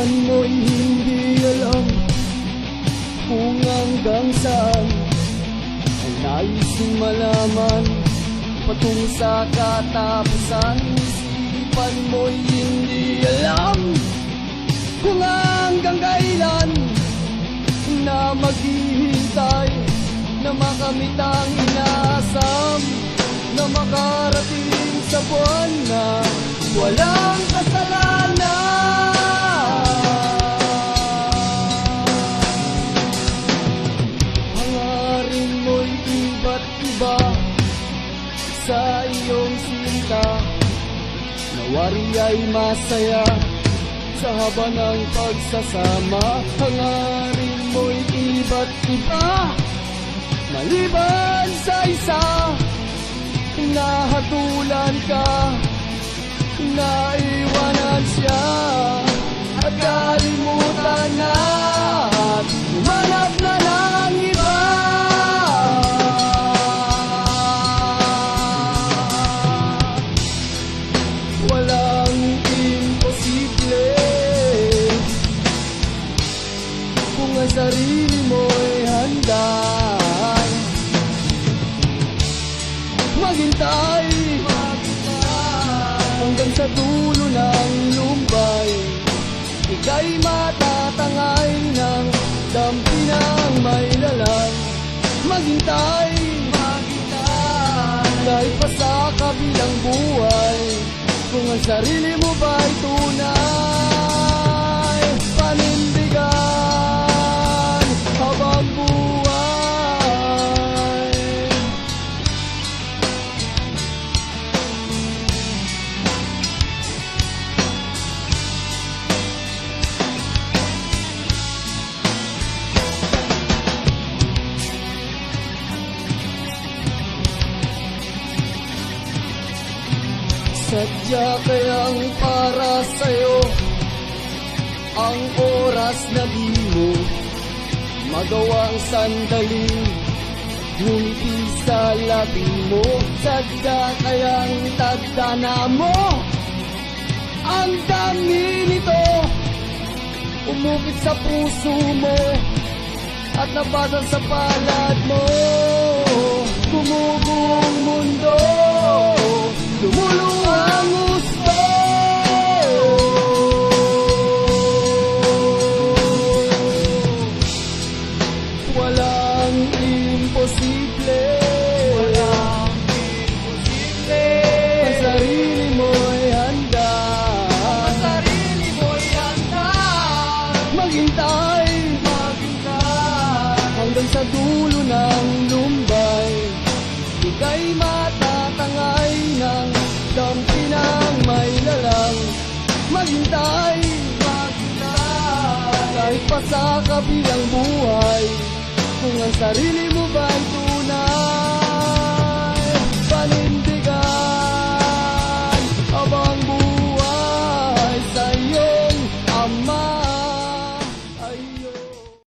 man mo'y hindi alam kung hanggang saan ay nais malaman patungo sa katapusan. Isipan mo'y hindi alam kung hanggang kailan na maghihintay na makamit ang inaasam, na makarating sa buwan na walang kasalanan. Hangarin mo'y iba't iba sa iyong sinta, nawari ay masaya sa haba ng pagsasama. Hangarin mo'y iba't iba maliban sa isa, nahatulan ka, naiwanan siya, at kalimutan na at humanap na ng iba. Walang imposible kung ang sarili mo'y handa. Maghintay hanggang sa dulo ng lumbay, ika'y matatangay ng dampi ng may lalang. Maghintay kahit pa sa kabilang buhay, kung ang sarili mo ba'y tunay panindigan habang buhay. Sadya kayang para sa'yo ang oras na di mo magawang sandali, ngumiti sa labi mo. Sadya kayang tagdana mo ang dami nito, umukit sa puso mo at nabasag sa palad mo. Gumuguhong mundo, lumuluhang gusto. Walang imposible, walang imposible. Ang sarili mo'y handa, ang sarili mo'y handa. Maghintay hanggang sa dulo ng lumbay, ika'y matatangay ng dampi ng may lalang. Maghintay kahit pa sa kabilang buhay, kung ang sarili mo ba'y